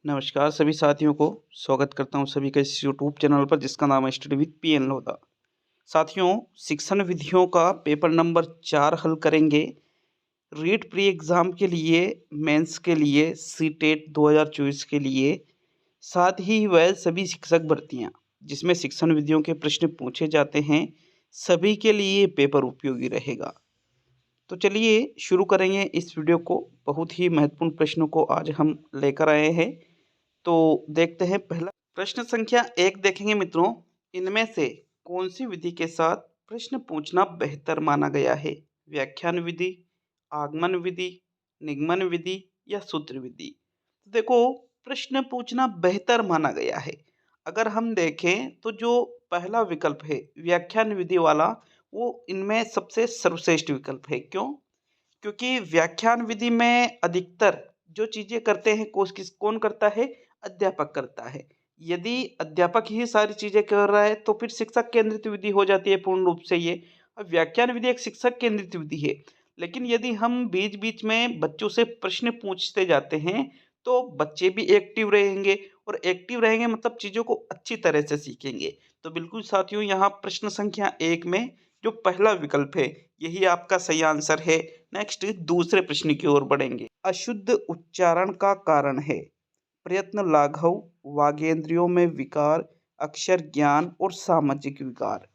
नमस्कार सभी साथियों को स्वागत करता हूं सभी का इस यूट्यूब चैनल पर जिसका नाम है स्टडी विद पीएन लोधा। साथियों, शिक्षण विधियों का पेपर नंबर 4 हल करेंगे। रीट प्री एग्ज़ाम के लिए, मेंस के लिए, सीटेट 2024 के लिए, साथ ही वह सभी शिक्षक भर्तियां जिसमें शिक्षण विधियों के प्रश्न पूछे जाते हैं, सभी के लिए ये पेपर उपयोगी रहेगा। तो चलिए शुरू करेंगे इस वीडियो को। बहुत ही महत्वपूर्ण प्रश्नों को आज हम लेकर आए हैं। तो देखते हैं, पहला प्रश्न संख्या 1 देखेंगे मित्रों। इनमें से कौन सी विधि के साथ प्रश्न पूछना बेहतर माना गया है? व्याख्यान विधि, आगमन विधि, निगमन विधि या सूत्र विधि? तो देखो, प्रश्न पूछना बेहतर माना गया है। अगर हम देखें तो जो पहला विकल्प है व्याख्यान विधि वाला, वो इनमें सबसे सर्वश्रेष्ठ विकल्प है। क्यों? क्योंकि व्याख्यान विधि में अधिकतर जो चीज़ें करते हैं कौन करता है? अध्यापक करता है। यदि अध्यापक ही सारी चीज़ें कर रहा है तो फिर शिक्षक केंद्रित विधि हो जाती है पूर्ण रूप से ये। अब व्याख्यान विधि एक शिक्षक केंद्रित विधि है, लेकिन यदि हम बीच बीच में बच्चों से प्रश्न पूछते जाते हैं तो बच्चे भी एक्टिव रहेंगे, और एक्टिव रहेंगे मतलब चीज़ों को अच्छी तरह से सीखेंगे। तो बिल्कुल साथियों, यहाँ प्रश्न संख्या 1 में जो पहला विकल्प है यही आपका सही आंसर है। नेक्स्ट दूसरे प्रश्न की ओर बढ़ेंगे। अशुद्ध उच्चारण का कारण है प्रयत्न लाघव, वागेंद्रियों में विकार, अक्षर ज्ञान और सामाजिक विकार।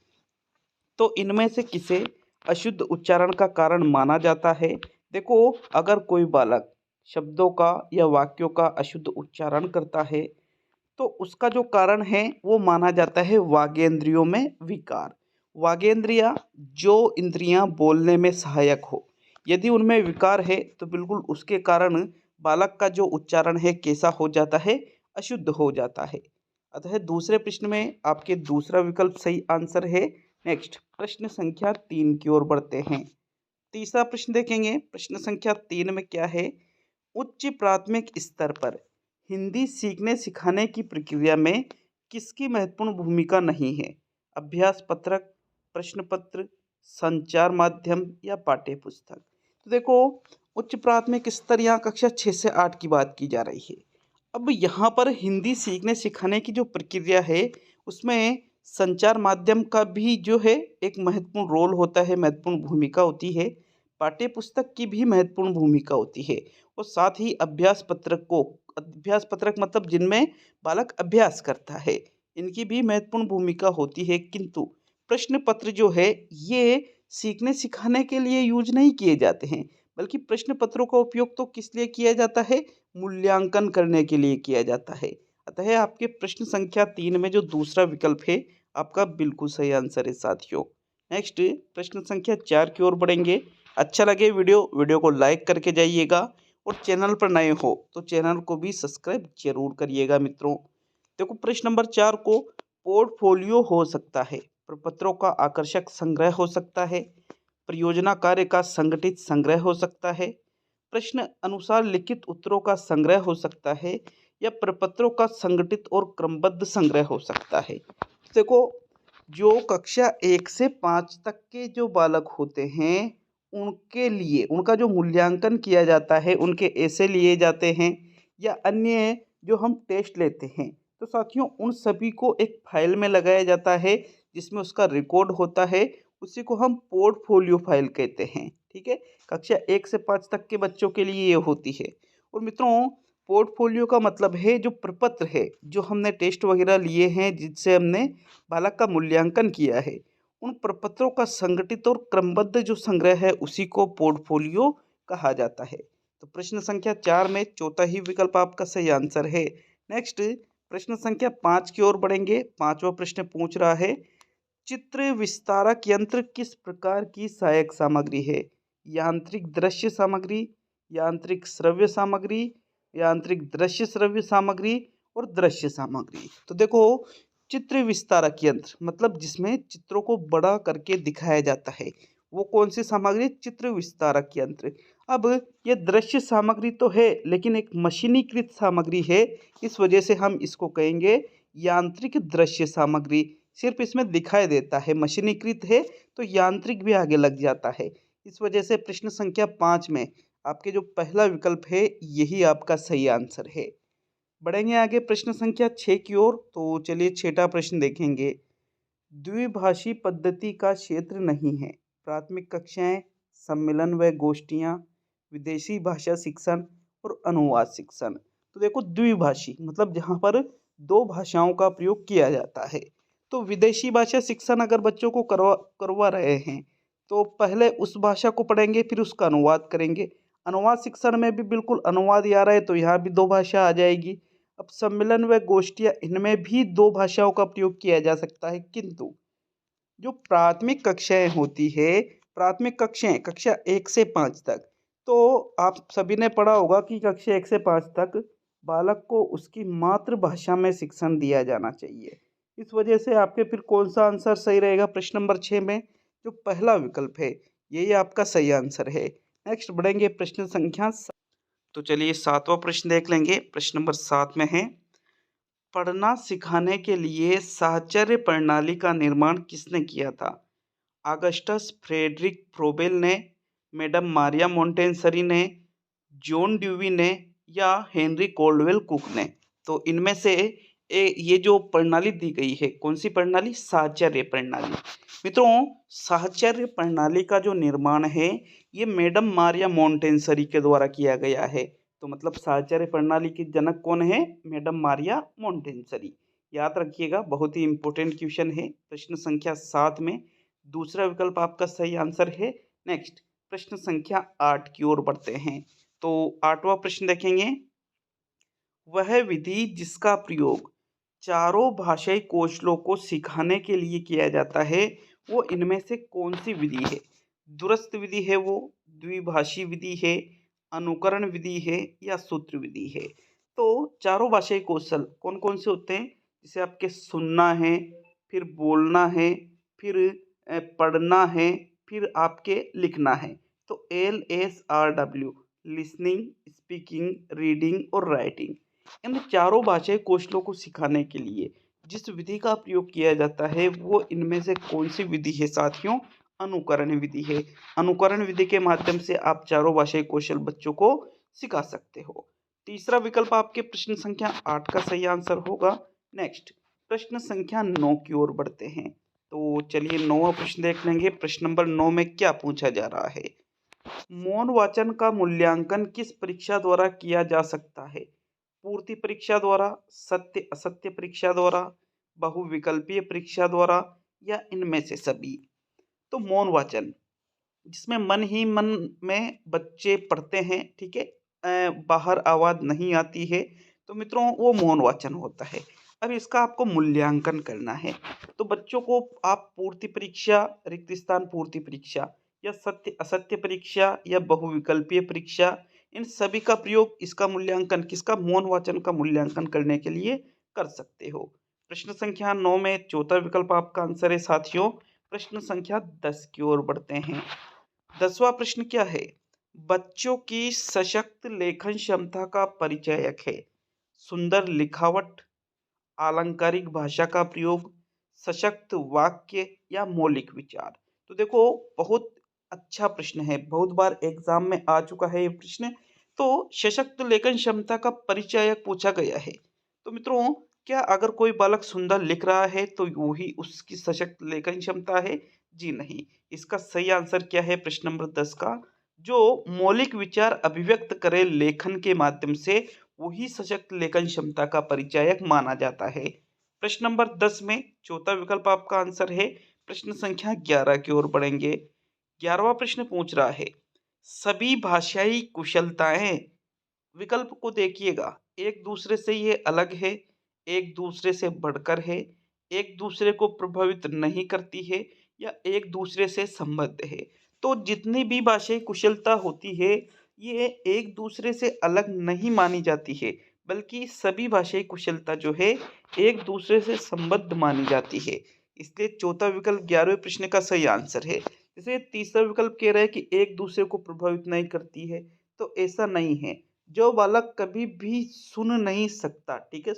तो इनमें से किसे अशुद्ध उच्चारण का कारण माना जाता है? देखो, अगर कोई बालक शब्दों का या वाक्यों का अशुद्ध उच्चारण करता है तो उसका जो कारण है वो माना जाता है वागेंद्रियों में विकार। वागेंद्रिया जो इंद्रियां बोलने में सहायक हो, यदि उनमें विकार है तो बिल्कुल उसके कारण बालक का जो उच्चारण है कैसा हो जाता है? अशुद्ध हो जाता है। अतः दूसरे प्रश्न में आपके दूसरा विकल्प सही आंसर है। नेक्स्ट प्रश्न संख्या 3 की ओर बढ़ते हैं। तीसरा प्रश्न देखेंगे। प्रश्न संख्या 3 में क्या है? उच्च प्राथमिक स्तर पर हिंदी सीखने सिखाने की प्रक्रिया में किसकी महत्वपूर्ण भूमिका नहीं है? अभ्यास पत्रक, प्रश्न पत्र, संचार माध्यम या पाठ्य पुस्तक? तो देखो, उच्च प्राथमिक स्तर यहाँ कक्षा 6 से 8 की बात की जा रही है। अब यहाँ पर हिंदी सीखने सिखाने की जो प्रक्रिया है उसमें संचार माध्यम का भी जो है एक महत्वपूर्ण रोल होता है, महत्वपूर्ण भूमिका होती है। पाठ्य पुस्तक की भी महत्वपूर्ण भूमिका होती है, और साथ ही अभ्यास पत्रक मतलब जिनमें बालक अभ्यास करता है, इनकी भी महत्वपूर्ण भूमिका होती है। किंतु प्रश्न पत्र जो है ये सीखने सिखाने के लिए यूज नहीं किए जाते हैं, बल्कि प्रश्न पत्रों का उपयोग तो किस लिए किया जाता है? मूल्यांकन करने के लिए किया जाता है। अतः आपके प्रश्न संख्या 3 में जो दूसरा विकल्प है आपका बिल्कुल सही आंसर है साथियों। नेक्स्ट प्रश्न संख्या 4 की ओर बढ़ेंगे। अच्छा लगे वीडियो को लाइक करके जाइएगा, और चैनल पर नए हो तो चैनल को भी सब्सक्राइब जरूर करिएगा मित्रों। देखो, प्रश्न नंबर 4 को पोर्टफोलियो हो सकता है, प्रपत्रों का आकर्षक संग्रह हो सकता है, परियोजना कार्य का संगठित संग्रह हो सकता है, प्रश्न अनुसार लिखित उत्तरों का संग्रह हो सकता है, या प्रपत्रों का संगठित और क्रमबद्ध संग्रह हो सकता है। देखो, जो कक्षा 1 से 5 तक के जो बालक होते हैं उनके लिए उनका जो मूल्यांकन किया जाता है, उनके ऐसे लिए जाते हैं या अन्य जो हम टेस्ट लेते हैं, तो साथियों उन सभी को एक फाइल में लगाया जाता है जिसमें उसका रिकॉर्ड होता है। उसी को हम पोर्टफोलियो फाइल कहते हैं। ठीक है, कक्षा 1 से 5 तक के बच्चों के लिए ये होती है। और मित्रों, पोर्टफोलियो का मतलब है जो प्रपत्र है, जो हमने टेस्ट वगैरह लिए हैं, जिससे हमने बालक का मूल्यांकन किया है, उन प्रपत्रों का संगठित और क्रमबद्ध जो संग्रह है उसी को पोर्टफोलियो कहा जाता है। तो प्रश्न संख्या 4 में चौथा ही विकल्प आपका सही आंसर है। नेक्स्ट प्रश्न संख्या 5 की ओर बढ़ेंगे। पांचवा प्रश्न पूछ रहा है, चित्र विस्तारक यंत्र किस प्रकार की सहायक सामग्री है? यांत्रिक दृश्य सामग्री, यांत्रिक श्रव्य सामग्री, यांत्रिक दृश्य श्रव्य सामग्री और दृश्य सामग्री? तो देखो, चित्र विस्तारक यंत्र मतलब जिसमें चित्रों को बड़ा करके दिखाया जाता है, वो कौन सी सामग्री? चित्र विस्तारक यंत्र। अब ये दृश्य सामग्री तो है लेकिन एक मशीनीकृत सामग्री है, इस वजह से हम इसको कहेंगे यांत्रिक दृश्य सामग्री। सिर्फ इसमें दिखाई देता है, मशीनीकृत है तो यांत्रिक भी आगे लग जाता है। इस वजह से प्रश्न संख्या 5 में आपके जो पहला विकल्प है यही आपका सही आंसर है। बढ़ेंगे आगे प्रश्न संख्या 6 की ओर। तो चलिए छठा प्रश्न देखेंगे। द्विभाषी पद्धति का क्षेत्र नहीं है। प्राथमिक कक्षाएं, सम्मेलन व गोष्ठियां, विदेशी भाषा शिक्षण और अनुवाद शिक्षण। तो देखो द्विभाषी मतलब जहाँ पर दो भाषाओं का प्रयोग किया जाता है। तो विदेशी भाषा शिक्षण अगर बच्चों को करवा करवा रहे हैं तो पहले उस भाषा को पढ़ेंगे फिर उसका अनुवाद करेंगे। अनुवाद शिक्षण में भी बिल्कुल अनुवाद ही आ रहा है तो यहाँ भी दो भाषा आ जाएगी। अब सम्मेलन व गोष्ठियाँ इनमें भी दो भाषाओं का प्रयोग किया जा सकता है, किंतु जो प्राथमिक कक्षाएं होती है, प्राथमिक कक्षाएं कक्षा 1 से 5 तक, तो आप सभी ने पढ़ा होगा कि कक्षा 1 से 5 तक बालक को उसकी मातृभाषा में शिक्षण दिया जाना चाहिए। इस वजह से आपके फिर कौन सा आंसर सही रहेगा प्रश्न नंबर 6 में? जो पहला विकल्प है यही आपका सही आंसर है। नेक्स्ट बढ़ेंगे प्रश्न संख्या तो चलिए सातवां प्रश्न देख लेंगे। प्रश्न नंबर 7 में है, पढ़ना सिखाने के लिए साहचर्य प्रणाली का निर्माण किसने किया था? ऑगस्टस फ्रेडरिक फ्रोबेल ने, मैडम मारिया मोंटेसरी ने, जॉन ड्यूवी ने या हेनरी कोल्डवेल कुक ने? तो इनमें से ये जो प्रणाली दी गई है कौन सी प्रणाली? साहचर्य प्रणाली। मित्रों साहचर्य प्रणाली का जो निर्माण है ये मैडम मारिया मोंटेसरी के द्वारा किया गया है। तो मतलब साहचर्य प्रणाली की जनक कौन है? Madam Maria Montessori. याद रखिएगा बहुत ही इंपॉर्टेंट क्वेश्चन है। प्रश्न संख्या 7 में दूसरा विकल्प आपका सही आंसर है। नेक्स्ट प्रश्न संख्या 8 की ओर बढ़ते हैं। तो 8वां प्रश्न देखेंगे, वह विधि जिसका प्रयोग चारों भाषाई कौशलों को सिखाने के लिए किया जाता है वो इनमें से कौन सी विधि है? दूरस्थ विधि है वो, द्विभाषी विधि है, अनुकरण विधि है या सूत्र विधि है? तो चारों भाषाई कौशल कौन कौन से होते हैं? जैसे आपके सुनना है, फिर बोलना है, फिर पढ़ना है, फिर आपके लिखना है। तो LSRW लिसनिंग, स्पीकिंग, रीडिंग और राइटिंग, इन चारों भाषाई कौशलों को सिखाने के लिए जिस विधि का प्रयोग किया जाता है वो इनमें से कौन सी विधि है साथियों? अनुकरण विधि है। अनुकरण विधि के माध्यम से आप चारों भाषाई कौशल बच्चों को सिखा सकते हो। तीसरा विकल्प आपके प्रश्न संख्या 8 का सही आंसर होगा। नेक्स्ट प्रश्न संख्या 9 की ओर बढ़ते हैं। तो चलिए 9वां प्रश्न देख लेंगे। प्रश्न नंबर 9 में क्या पूछा जा रहा है? मौन वाचन का मूल्यांकन किस परीक्षा द्वारा किया जा सकता है? पूर्ति परीक्षा द्वारा, सत्य असत्य परीक्षा द्वारा, बहुविकल्पीय परीक्षा द्वारा या इनमें से सभी? तो मौन वाचन जिसमें मन ही मन में बच्चे पढ़ते हैं, ठीक है, बाहर आवाज़ नहीं आती है, तो मित्रों वो मौन वाचन होता है। अब इसका आपको मूल्यांकन करना है। तो बच्चों को आप पूर्ति परीक्षा, रिक्त स्थान पूर्ति परीक्षा या सत्य असत्य परीक्षा या बहुविकल्पीय परीक्षा, इन सभी का प्रयोग इसका मूल्यांकन किसका? मौन वाचन का मूल्यांकन करने के लिए कर सकते हो। प्रश्न संख्या 9 में चौथा विकल्प आपका आंसर है साथियों। प्रश्न संख्या 10 की ओर बढ़ते हैं। 10वां प्रश्न क्या है? बच्चों की सशक्त लेखन क्षमता का परिचायक है सुंदर लिखावट, आलंकारिक भाषा का प्रयोग, सशक्त वाक्य या मौलिक विचार? तो देखो बहुत अच्छा प्रश्न है, बहुत बार एग्जाम में आ चुका है ये प्रश्न। तो सशक्त लेखन क्षमता का परिचायक पूछा गया है। तो मित्रों क्या अगर कोई बालक सुंदर लिख रहा है तो वही उसकी सशक्त लेखन क्षमता है? जी नहीं। इसका सही आंसर क्या है प्रश्न नंबर 10 का? जो मौलिक विचार अभिव्यक्त करे लेखन के माध्यम से वही सशक्त लेखन क्षमता का परिचायक माना जाता है। प्रश्न नंबर 10 में चौथा विकल्प आपका आंसर है। प्रश्न संख्या 11 की ओर बढ़ेंगे। 11वां प्रश्न पूछ रहा है, सभी भाषाई कुशलताएं, विकल्प को देखिएगा, एक दूसरे से ये अलग है, एक दूसरे से बढ़कर है, एक दूसरे को प्रभावित नहीं करती है या एक दूसरे से संबद्ध है? तो जितनी भी भाषाई कुशलता होती है ये एक दूसरे से अलग नहीं मानी जाती है, बल्कि सभी भाषाई कुशलता जो है एक दूसरे से संबद्ध मानी जाती है। इसलिए चौथा विकल्प 11वें प्रश्न का सही आंसर है। जैसे तीसरा विकल्प कह रहा है कि एक दूसरे को प्रभावित नहीं करती है, तो ऐसा नहीं है। जो बालक कभी भी सुन नहीं सकता, ठीक है,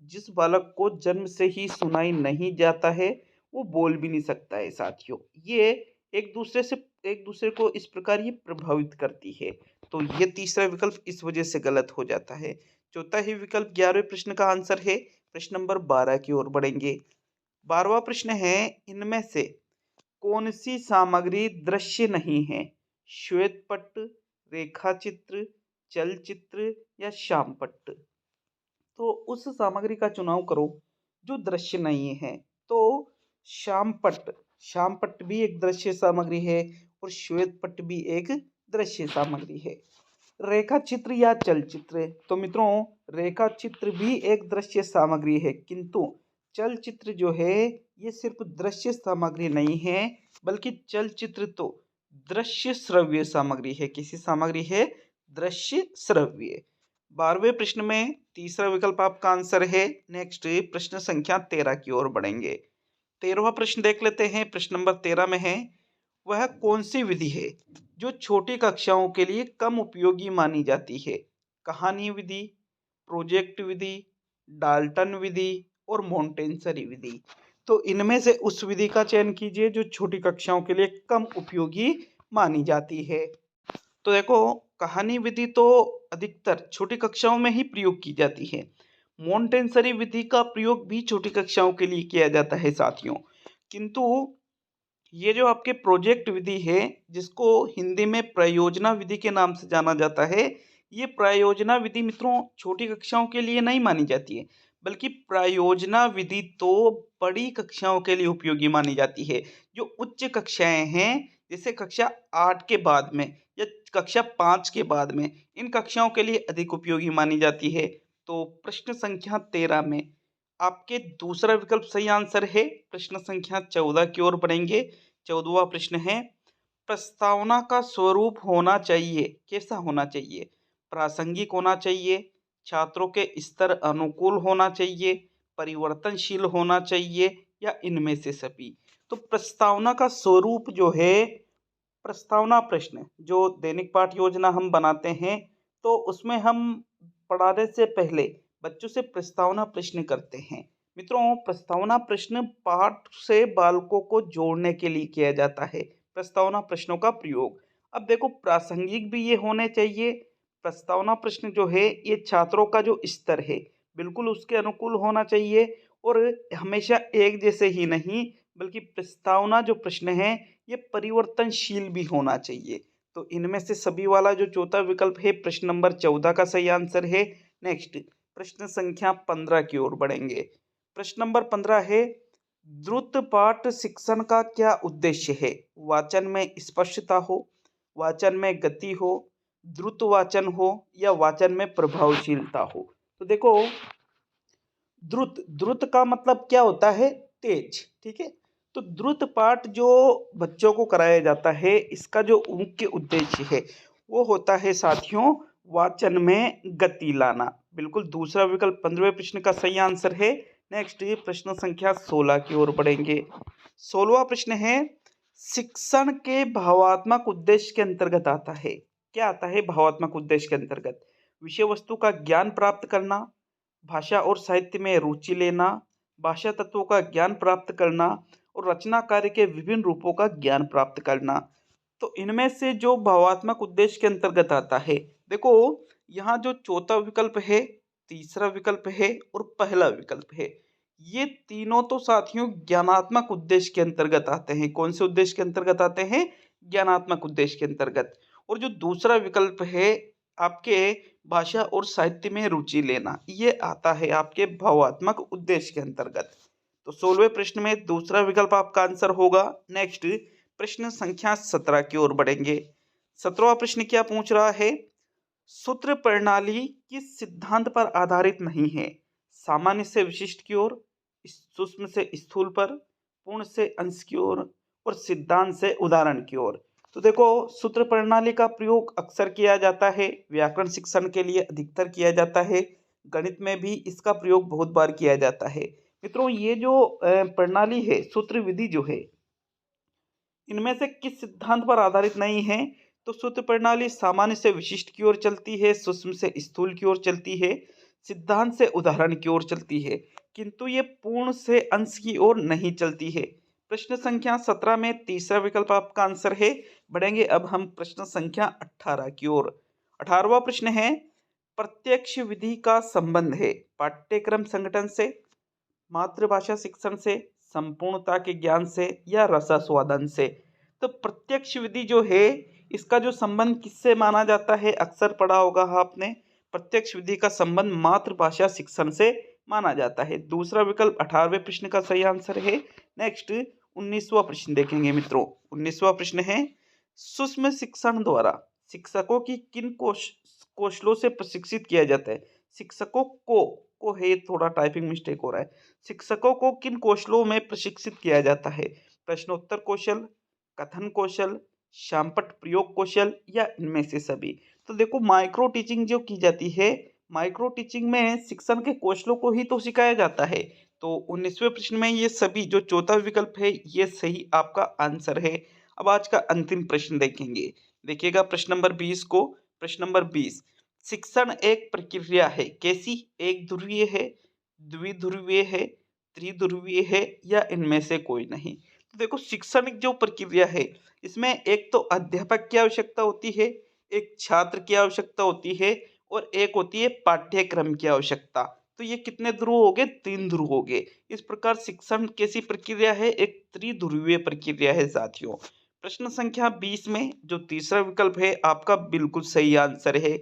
जिस बालक को जन्म से ही सुनाई नहीं जाता है वो बोल भी नहीं सकता है साथियों। ये एक दूसरे को इस प्रकार ये प्रभावित करती है। तो ये तीसरा विकल्प इस वजह से गलत हो जाता है। चौथा ही विकल्प 11वें प्रश्न का आंसर है। प्रश्न नंबर 12 की ओर बढ़ेंगे। 12वां प्रश्न है, इनमें से कौन सी सामग्री दृश्य नहीं है? श्वेत-पट्ट, रेखाचित्र, चलचित्र या श्यामपट्ट? तो उस सामग्री का चुनाव करो जो दृश्य नहीं है। तो श्यामपट्ट, श्यामपट्ट भी एक दृश्य सामग्री है और श्वेत-पट्ट भी एक दृश्य सामग्री है। रेखाचित्र या चलचित्र, तो मित्रों रेखाचित्र भी एक दृश्य सामग्री है, किंतु चलचित्र जो है ये सिर्फ दृश्य सामग्री नहीं है, बल्कि चलचित्र तो दृश्य श्रव्य सामग्री है। किसी सामग्री है? दृश्य श्रव्य। 12वें प्रश्न में तीसरा विकल्प आपका आंसर है। नेक्स्ट प्रश्न संख्या 13 की ओर बढ़ेंगे। 13वां प्रश्न देख लेते हैं। प्रश्न नंबर 13 में है, वह कौन सी विधि है जो छोटी कक्षाओं के लिए कम उपयोगी मानी जाती है? कहानी विधि, प्रोजेक्ट विधि, डाल्टन विधि और मोंटेसरी विधि। तो इनमें से उस विधि का चयन कीजिए जो छोटी कक्षाओं के लिए कम उपयोगी मानी जाती है। तो देखो, कहानी विधि तो अधिकतर छोटी कक्षाओं में ही प्रयोग की जाती है। मोंटेसरी विधि का प्रयोग भी छोटी कक्षाओं के लिए किया जाता है साथियों, किंतु ये जो आपके प्रोजेक्ट विधि है, जिसको हिंदी में प्रयोजना विधि के नाम से जाना जाता है, ये प्रयोजना विधि मित्रों छोटी कक्षाओं के लिए नहीं मानी जाती है, बल्कि प्रयोजना विधि तो बड़ी कक्षाओं के लिए उपयोगी मानी जाती है। जो उच्च कक्षाएं हैं, जैसे कक्षा 8 के बाद में या कक्षा 5 के बाद में, इन कक्षाओं के लिए अधिक उपयोगी मानी जाती है। तो प्रश्न संख्या 13 में आपके दूसरा विकल्प सही आंसर है। प्रश्न संख्या 14 की ओर बढ़ेंगे। 14वां प्रश्न है, प्रस्तावना का स्वरूप होना चाहिए, कैसा होना चाहिए? प्रासंगिक होना चाहिए, छात्रों के स्तर अनुकूल होना चाहिए, परिवर्तनशील होना चाहिए या इनमें से सभी? तो प्रस्तावना का स्वरूप जो है, प्रस्तावना प्रश्न जो दैनिक पाठ योजना हम बनाते हैं, तो उसमें हम पढ़ाने से पहले बच्चों से प्रस्तावना प्रश्न करते हैं। मित्रों प्रस्तावना प्रश्न पाठ से बालकों को जोड़ने के लिए किया जाता है, प्रस्तावना प्रश्नों का प्रयोग। अब देखो, प्रासंगिक भी ये होने चाहिए। प्रस्तावना प्रश्न जो है ये छात्रों का जो स्तर है बिल्कुल उसके अनुकूल होना चाहिए, और हमेशा एक जैसे ही नहीं, बल्कि प्रस्तावना जो प्रश्न है ये परिवर्तनशील भी होना चाहिए। तो इनमें से सभी वाला जो चौथा विकल्प है प्रश्न नंबर 14 का सही आंसर है। नेक्स्ट प्रश्न संख्या 15 की ओर बढ़ेंगे। प्रश्न नंबर 15 है, द्रुत पाठ शिक्षण का क्या उद्देश्य है? वाचन में स्पष्टता हो, वाचन में गति हो, द्रुत वाचन हो या वाचन में प्रभावशीलता हो? तो देखो, द्रुत, द्रुत का मतलब क्या होता है? तेज, ठीक है। तो द्रुत पाठ जो बच्चों को कराया जाता है, इसका जो मुख्य उद्देश्य है वो होता है साथियों वाचन में गति लाना। बिल्कुल दूसरा विकल्प 15वें प्रश्न का सही आंसर है। नेक्स्ट प्रश्न संख्या 16 की ओर बढ़ेंगे। 16वां प्रश्न है, शिक्षण के भावात्मक उद्देश्य के अंतर्गत आता है। क्या आता है भावात्मक उद्देश्य के अंतर्गत? विषय वस्तु का ज्ञान प्राप्त करना, भाषा और साहित्य में रुचि लेना, भाषा तत्वों का ज्ञान प्राप्त करना और रचना कार्य के विभिन्न रूपों का ज्ञान प्राप्त करना। तो इनमें से जो भावात्मक उद्देश्य के अंतर्गत आता है, देखो यहाँ जो चौथा विकल्प है, तीसरा विकल्प है और पहला विकल्प है, ये तीनों तो साथियों ज्ञानात्मक उद्देश्य के अंतर्गत आते हैं। कौन से उद्देश्य के अंतर्गत आते हैं? ज्ञानात्मक उद्देश्य के अंतर्गत। और जो दूसरा विकल्प है आपके भाषा और साहित्य में रुचि लेना, ये आता है आपके भावात्मक उद्देश्य के अंतर्गत। तो 16वें प्रश्न में दूसरा विकल्प आपका आंसर होगा। नेक्स्ट प्रश्न संख्या 17 की ओर बढ़ेंगे। 17वां प्रश्न क्या पूछ रहा है? सूत्र प्रणाली किस सिद्धांत पर आधारित नहीं है? सामान्य से विशिष्ट की ओर, सूक्ष्म से स्थूल पर, पूर्ण से अंश की ओर और सिद्धांत से उदाहरण की ओर। तो देखो, सूत्र प्रणाली का प्रयोग अक्सर किया जाता है, व्याकरण शिक्षण के लिए अधिकतर किया जाता है, गणित में भी इसका प्रयोग बहुत बार किया जाता है। मित्रों ये जो प्रणाली है, सूत्र विधि जो है, इनमें से किस सिद्धांत पर आधारित नहीं है? तो सूत्र प्रणाली सामान्य से विशिष्ट की ओर चलती है, सूक्ष्म से स्थूल की ओर चलती है, सिद्धांत से उदाहरण की ओर चलती है, किंतु ये पूर्ण से अंश की ओर नहीं चलती है। प्रश्न संख्या 17 में तीसरा विकल्प आपका आंसर है। बढ़ेंगे अब हम प्रश्न संख्या 18 की ओर। 18वां प्रश्न है, प्रत्यक्ष विधि का संबंध है पाठ्यक्रम संगठन से, मातृभाषा शिक्षण से, संपूर्णता के ज्ञान से या रसास्वादन से। तो प्रत्यक्ष विधि जो है इसका जो संबंध किससे माना जाता है, अक्सर पढ़ा होगा आपने, प्रत्यक्ष विधि का संबंध मातृभाषा शिक्षण से माना जाता है। दूसरा विकल्प 18वें प्रश्न का सही आंसर है। नेक्स्ट 19वां प्रश्न देखेंगे मित्रों। 19वां प्रश्न है, सूक्ष्म शिक्षण द्वारा शिक्षकों की किन कौशलों से प्रशिक्षित किया जाता है। शिक्षकों को है, थोड़ा टाइपिंग मिस्टेक हो रहा है। शिक्षकों को किन कौशलों में प्रशिक्षित किया जाता है। प्रश्नोत्तर कौशल, कथन कौशल, शामपट प्रयोग कौशल या इनमें से सभी। तो देखो माइक्रो टीचिंग जो की जाती है, माइक्रो टीचिंग में शिक्षण के कौशलों को ही तो सिखाया जाता है। तो 19वें प्रश्न में ये सभी जो चौथा विकल्प है ये सही आपका आंसर है। अब आज का अंतिम प्रश्न देखेंगे, देखिएगा प्रश्न नंबर 20 को। प्रश्न नंबर 20, शिक्षण एक प्रक्रिया है, कैसी, एक ध्रुवीय है, द्विध्रुवीय है, त्रिध्रुवीय है या इनमें से कोई नहीं। तो देखो शिक्षण जो प्रक्रिया है इसमें एक तो अध्यापक की आवश्यकता होती है, एक छात्र की आवश्यकता होती है और एक होती है पाठ्यक्रम की आवश्यकता। तो ये कितने ध्रुव हो गए, 3 ध्रुव हो गए। इस प्रकार शिक्षण कैसी प्रक्रिया है, एक त्रिध्रुवीय प्रक्रिया है साथियों। प्रश्न संख्या 20 में जो तीसरा विकल्प है आपका बिल्कुल सही आंसर है।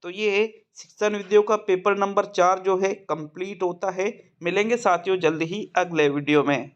तो ये शिक्षण विधियों का पेपर नंबर 4 जो है कंप्लीट होता है। मिलेंगे साथियों जल्द ही अगले वीडियो में।